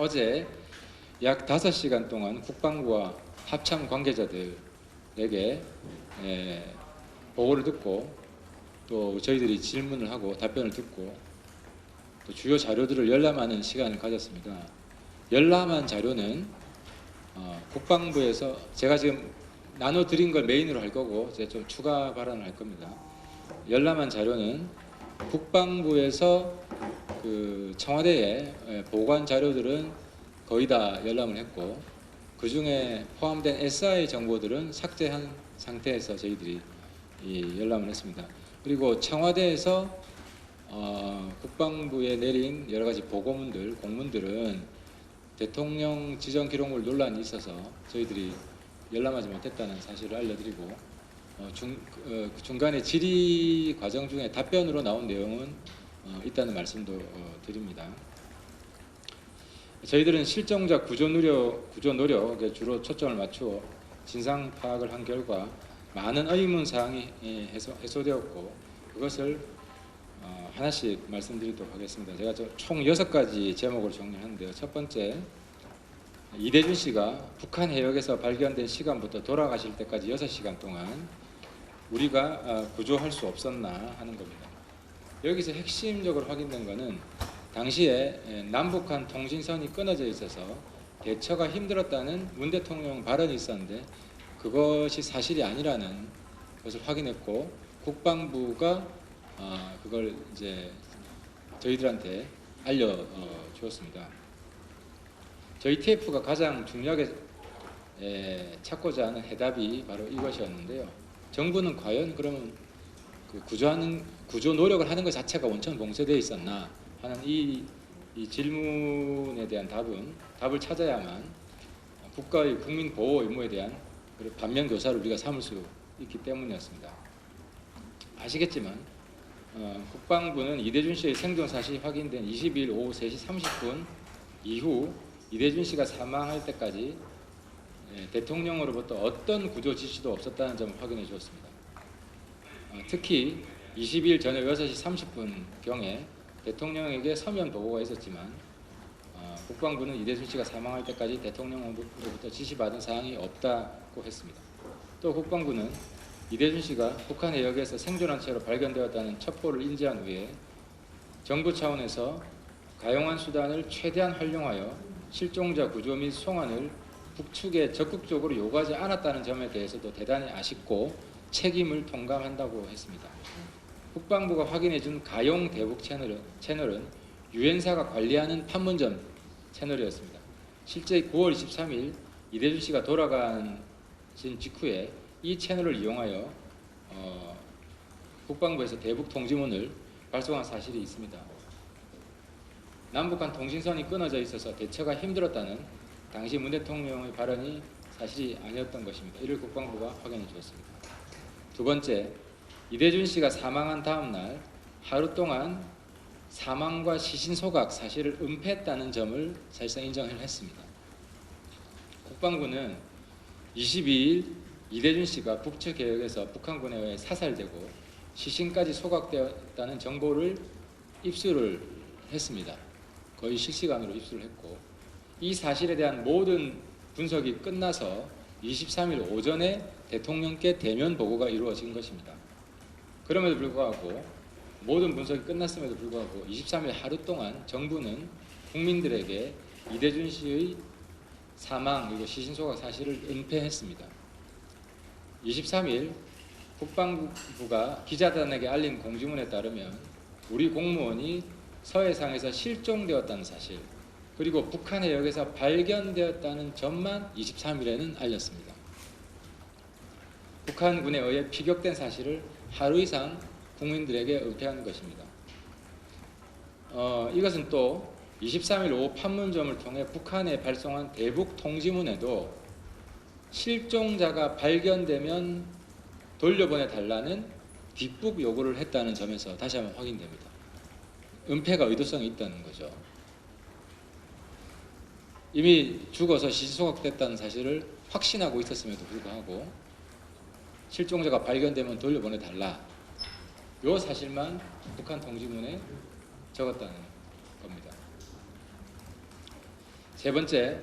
어제 약 5시간 동안 국방부와 합참 관계자들에게 보고를 듣고 또 저희들이 질문을 하고 답변을 듣고 또 주요 자료들을 열람하는 시간을 가졌습니다. 열람한 자료는 국방부에서 제가 지금 나눠드린 걸 메인으로 할 거고 제가 좀 추가 발언을 할 겁니다. 열람한 자료는 국방부에서 그 청와대에 보관 자료들은 거의 다 열람을 했고 그 중에 포함된 SI 정보들은 삭제한 상태에서 저희들이 열람을 했습니다. 그리고 청와대에서 국방부에 내린 여러 가지 보고문들, 공문들은 대통령 지정 기록물 논란이 있어서 저희들이 열람하지 못했다는 사실을 알려드리고 중간에 질의 과정 중에 답변으로 나온 내용은 있다는 말씀도 드립니다. 저희들은 실종자 구조 노력에 주로 초점을 맞추어 진상 파악을 한 결과 많은 의문 사항이 해소되었고 그것을 하나씩 말씀드리도록 하겠습니다. 제가 총 6가지 제목을 정리하는데요. 첫 번째, 이대준 씨가 북한 해역에서 발견된 시간부터 돌아가실 때까지 6시간 동안 우리가 구조할 수 없었나 하는 겁니다. 여기서 핵심적으로 확인된 것은 당시에 남북한 통신선이 끊어져 있어서 대처가 힘들었다는 문 대통령 발언이 있었는데 그것이 사실이 아니라는 것을 확인했고 국방부가 그걸 이제 저희들한테 알려주었습니다. 저희 TF가 가장 중요하게 찾고자 하는 해답이 바로 이것이었는데요. 정부는 과연 그러면 그 구조 노력을 하는 것 자체가 원천 봉쇄되어 있었나 하는 이 질문에 대한 답을 찾아야만 국가의 국민 보호 의무에 대한 반면 교사를 우리가 삼을 수 있기 때문이었습니다. 아시겠지만 국방부는 이대준 씨의 생존 사실이 확인된 22일 오후 3시 30분 이후 이대준 씨가 사망할 때까지 대통령으로부터 어떤 구조 지시도 없었다는 점을 확인해 주었습니다. 특히 22일 저녁 6시 30분경에 대통령에게 서면 보고가 있었지만 국방부는 이대준 씨가 사망할 때까지 대통령으로부터 지시받은 사항이 없다고 했습니다. 또 국방부는 이대준 씨가 북한 해역에서 생존한 채로 발견되었다는 첩보를 인지한 후에 정부 차원에서 가용한 수단을 최대한 활용하여 실종자 구조 및 송환을 북측에 적극적으로 요구하지 않았다는 점에 대해서도 대단히 아쉽고 책임을 통감한다고 했습니다. 국방부가 확인해준 가용 대북 채널은 유엔사가 관리하는 판문점 채널이었습니다. 실제 9월 23일 이대준 씨가 돌아간 직후에 이 채널을 이용하여 국방부에서 대북 통지문을 발송한 사실이 있습니다. 남북한 통신선이 끊어져 있어서 대처가 힘들었다는 당시 문 대통령의 발언이 사실이 아니었던 것입니다. 이를 국방부가 확인해 주었습니다. 두 번째, 이대준 씨가 사망한 다음 날 하루 동안 사망과 시신 소각 사실을 은폐했다는 점을 사실상 인정을 했습니다. 국방부는 22일 이대준 씨가 북측 해역에서 북한군에 의해 사살되고 시신까지 소각되었다는 정보를 입수를 했습니다. 거의 실시간으로 입수를 했고 이 사실에 대한 모든 분석이 끝나서 23일 오전에 대통령께 대면 보고가 이루어진 것입니다. 그럼에도 불구하고 모든 분석이 끝났음에도 불구하고 23일 하루 동안 정부는 국민들에게 이대준 씨의 사망 그리고 시신 소각 사실을 은폐했습니다. 23일 국방부가 기자단에게 알린 공지문에 따르면 우리 공무원이 서해상에서 실종되었다는 사실 그리고 북한 해역에서 발견되었다는 점만 23일에는 알렸습니다. 북한군에 의해 피격된 사실을 하루 이상 국민들에게 은폐한 것입니다. 이것은 또 23일 오후 판문점을 통해 북한에 발송한 대북 통지문에도 실종자가 발견되면 돌려보내달라는 뒷북 요구를 했다는 점에서 다시 한번 확인됩니다. 은폐가 의도성이 있다는 거죠. 이미 죽어서 시신소각됐다는 사실을 확신하고 있었음에도 불구하고 실종자가 발견되면 돌려보내달라. 이 사실만 북한 통지문에 적었다는 겁니다. 세 번째,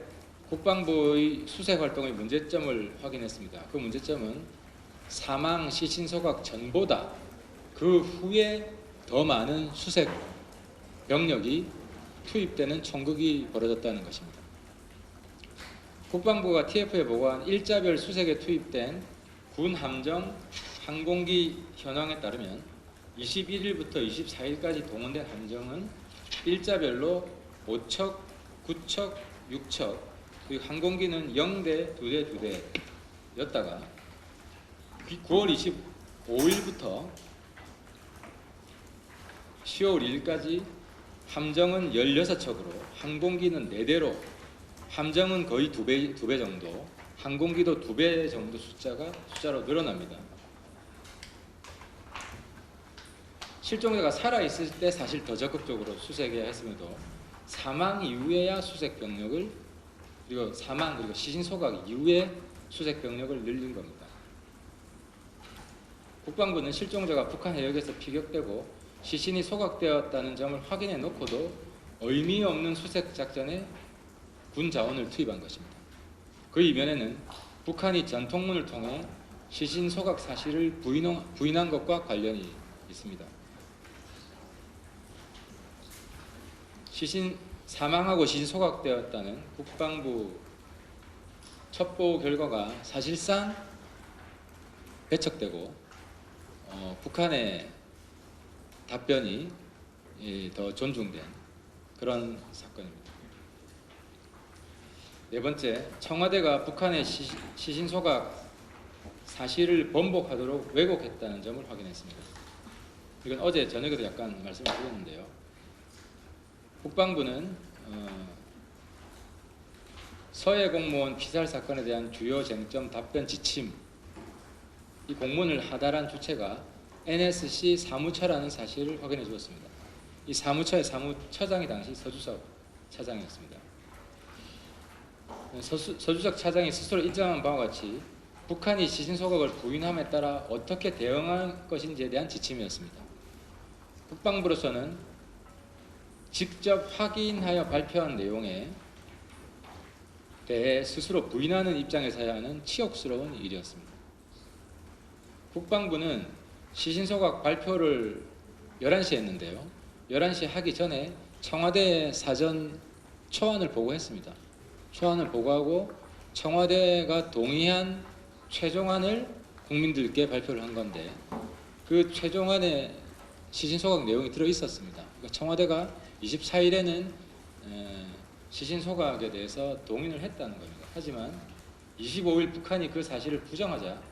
국방부의 수색 활동의 문제점을 확인했습니다. 그 문제점은 사망 시신 소각 전보다 그 후에 더 많은 수색 병력이 투입되는 총극이 벌어졌다는 것입니다. 국방부가 TF에 보고한 일자별 수색에 투입된 군 함정 항공기 현황에 따르면 21일부터 24일까지 동원된 함정은 일자별로 5척, 9척, 6척, 그리고 항공기는 0대, 2대, 2대였다가 9월 25일부터 10월 2일까지 함정은 16척으로 항공기는 4대로 함정은 거의 2배 정도, 항공기도 2배 정도 숫자로 늘어납니다. 실종자가 살아있을 때 사실 더 적극적으로 수색해야 했음에도 사망 이후에야 수색 병력을, 그리고 사망 그리고 시신 소각 이후에 수색 병력을 늘린 겁니다. 국방부는 실종자가 북한 해역에서 피격되고 시신이 소각되었다는 점을 확인해 놓고도 의미 없는 수색 작전에 군 자원을 투입한 것입니다. 그 이면에는 북한이 전통문을 통해 시신 소각 사실을 부인한 것과 관련이 있습니다. 사망하고 시신 소각되었다는 국방부 첩보 결과가 사실상 배척되고 북한의 답변이 더 존중된 그런 사건입니다. 네 번째, 청와대가 북한의 시신 소각 사실을 번복하도록 왜곡했다는 점을 확인했습니다. 이건 어제 저녁에도 약간 말씀을 드렸는데요. 국방부는 서해 공무원 피살 사건에 대한 주요 쟁점 답변 지침, 이 공문을 하달한 주체가 NSC 사무처라는 사실을 확인해 주었습니다. 이 사무처의 사무처장이 당시 서주석 차장이었습니다. 서주석 차장이 스스로 인정한 바와 같이 북한이 시신 소각을 부인함에 따라 어떻게 대응할 것인지에 대한 지침이었습니다. 국방부로서는 직접 확인하여 발표한 내용에 대해 스스로 부인하는 입장에서야 하는 치욕스러운 일이었습니다. 국방부는 시신 소각 발표를 11시에 했는데요. 11시에 하기 전에 청와대에 사전 초안을 보고했습니다. 초안을 보고하고 청와대가 동의한 최종안을 국민들께 발표를 한 건데 그 최종안에 시신 소각 내용이 들어 있었습니다. 그러니까 청와대가 24일에는 시신 소각에 대해서 동의를 했다는 겁니다. 하지만 25일 북한이 그 사실을 부정하자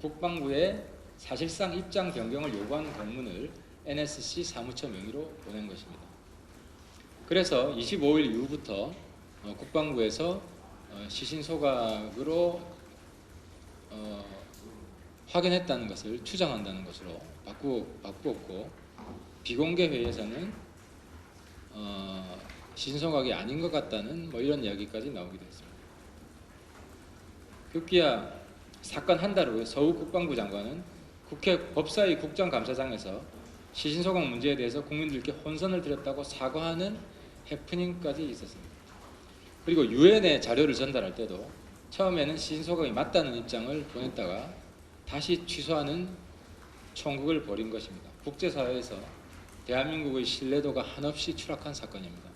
국방부에 사실상 입장 변경을 요구하는 공문을 NSC 사무처 명의로 보낸 것입니다. 그래서 25일 이후부터 국방부에서 시신 소각으로 확인했다는 것을 추정한다는 것으로 바꾸었고 비공개 회의에서는 시신 소각이 아닌 것 같다는 이런 이야기까지 나오기도 했습니다. 급기야 사건 한 달 후에 서욱 국방부 장관은 국회 법사위 국정감사장에서 시신 소각 문제에 대해서 국민들께 혼선을 드렸다고 사과하는 해프닝까지 있었습니다. 그리고 유엔에 자료를 전달할 때도 처음에는 시신 소각이 맞다는 입장을 보냈다가 다시 취소하는 총극을 벌인 것입니다. 국제사회에서 대한민국의 신뢰도가 한없이 추락한 사건입니다.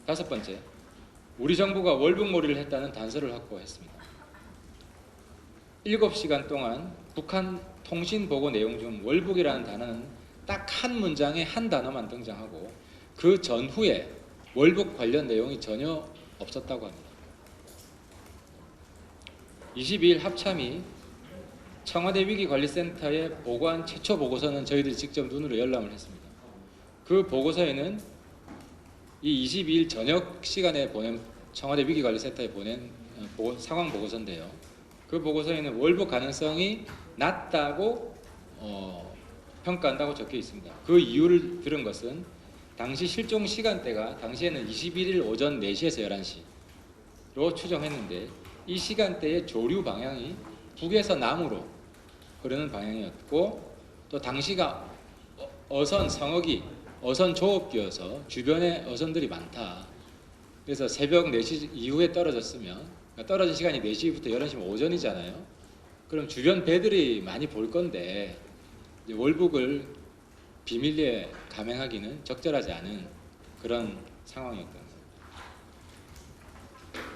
다섯 번째, 우리 정부가 월북몰이를 했다는 단서를 확보했습니다. 7시간 동안 북한 통신 보고 내용 중 월북이라는 단어는 딱 한 문장에 한 단어만 등장하고 그 전후에 월북 관련 내용이 전혀 없었다고 합니다. 22일 합참이 청와대 위기관리센터에 보고한 최초 보고서는 저희들이 직접 눈으로 열람을 했습니다. 그 보고서에는 이 22일 저녁 시간에 청와대 위기관리센터에 보낸 상황 보고서인데요. 그 보고서에는 월북 가능성이 낮다고 평가한다고 적혀 있습니다. 그 이유를 들은 것은 당시 실종 시간대가 당시에는 21일 오전 4시에서 11시로 추정했는데 이 시간대의 조류 방향이 북에서 남으로 흐르는 방향이었고 또 당시가 어선 성어기, 어선 조업기여서 주변에 어선들이 많다. 그래서 새벽 4시 이후에 떨어졌으면, 그러니까 떨어진 시간이 4시부터 11시면 오전이잖아요. 그럼 주변 배들이 많이 볼 건데 이제 월북을 비밀리에 감행하기는 적절하지 않은 그런 상황이었던 거예요.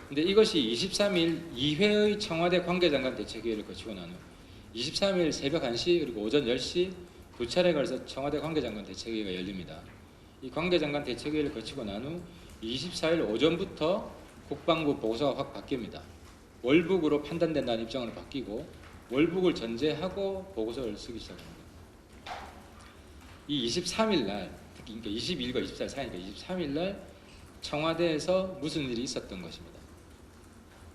근데 이것이 23일 2회의 청와대 관계장관 대책회의를 거치고 난 후 23일 새벽 1시 그리고 오전 10시 두 차례에 걸쳐서 청와대 관계장관 대책회의가 열립니다. 이 관계장관 대책회의를 거치고 난 후 24일 오전부터 국방부 보고서가 확 바뀝니다. 월북으로 판단된다는 입장으로 바뀌고 월북을 전제하고 보고서를 쓰기 시작합니다. 이 23일 날, 특히 그러니까 22일과 24일 사이니까 23일 날 청와대에서 무슨 일이 있었던 것입니다.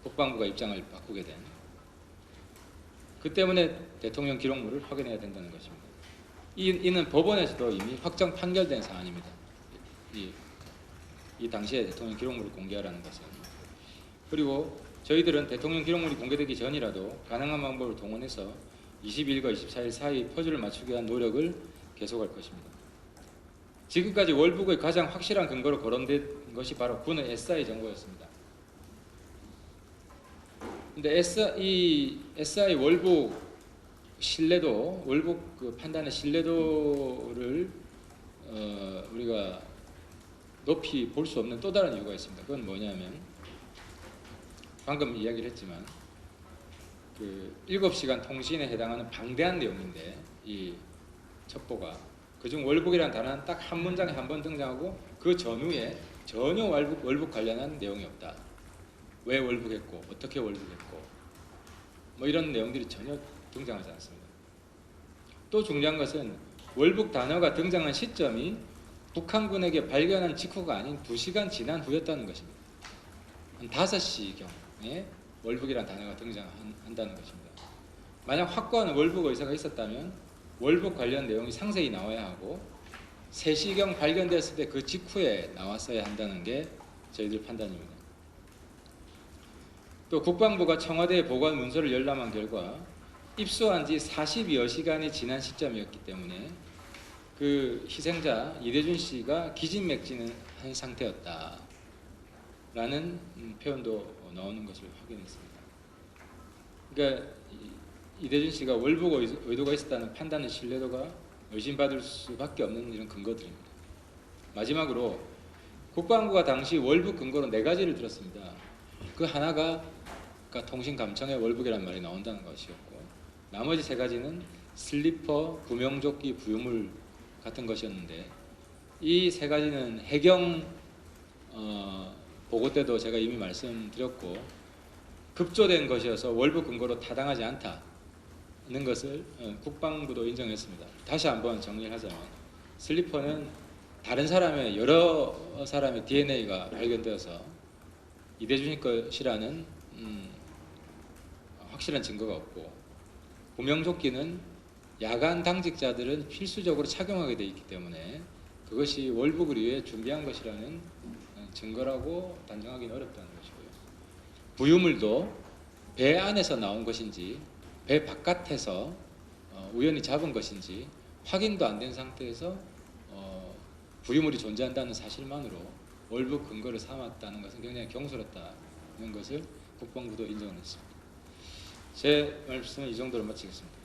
국방부가 입장을 바꾸게 된. 그 때문에 대통령 기록물을 확인해야 된다는 것입니다. 이는 법원에서도 이미 확정 판결된 사안입니다. 이 당시에 대통령 기록물을 공개하라는 것은. 그리고 저희들은 대통령 기록물이 공개되기 전이라도 가능한 방법을 동원해서 22일과 24일 사이 퍼즐을 맞추기 위한 노력을 계속할 것입니다. 지금까지 월북의 가장 확실한 근거로 거론된 것이 바로 군의 SI 정보였습니다. 근데 이 SI 월북 신뢰도, 월북 그 판단의 신뢰도를 우리가 높이 볼 수 없는 또 다른 이유가 있습니다. 그건 뭐냐면 방금 이야기를 했지만 그 7시간 통신에 해당하는 방대한 내용인데 이 첩보가 그중 월북이라는 단어는 딱 한 문장에 한 번 등장하고 그 전후에 전혀 월북 관련한 내용이 없다. 왜 월북했고 어떻게 월북했고 뭐 이런 내용들이 전혀 등장하지 않습니다. 또 중요한 것은 월북 단어가 등장한 시점이 북한군에게 발견한 직후가 아닌 2시간 지난 후였다는 것입니다. 한 5시경에 월북이라는 단어가 등장한다는 것입니다. 만약 확고한 월북 의사가 있었다면 월북 관련 내용이 상세히 나와야 하고 3시경 발견됐을 때 그 직후에 나왔어야 한다는 게 저희들 판단입니다. 또 국방부가 청와대에 보고한 문서를 열람한 결과 입수한 지 40여 시간이 지난 시점이었기 때문에 그 희생자 이대준 씨가 기진맥진한 상태였다라는 표현도 나오는 것을 확인했습니다. 그러니까 이대준 씨가 월북 의도가 있었다는 판단의 신뢰도가 의심받을 수밖에 없는 이런 근거들입니다. 마지막으로 국방부가 당시 월북 근거로 4가지를 들었습니다. 그 하나가 통신감청의 월북이라는 말이 나온다는 것이었고 나머지 3가지는 슬리퍼, 구명조끼, 부유물 같은 것이었는데 이 3가지는 해경 보고 때도 제가 이미 말씀드렸고 급조된 것이어서 월북 근거로 타당하지 않다는 것을 국방부도 인정했습니다. 다시 한번 정리를 하자면 슬리퍼는 다른 사람의 여러 사람의 DNA가 발견되어서 이대준이 것이라는 확실한 증거가 없고 구명조끼는 야간 당직자들은 필수적으로 착용하게 되어 있기 때문에 그것이 월북을 위해 준비한 것이라는 증거라고 단정하기는 어렵다는 것이고요. 부유물도 배 안에서 나온 것인지 배 바깥에서 우연히 잡은 것인지 확인도 안 된 상태에서 부유물이 존재한다는 사실만으로 월북 근거를 삼았다는 것은 굉장히 경솔했다는 것을 국방부도 인정을 했습니다. 제 말씀은 이 정도로 마치겠습니다.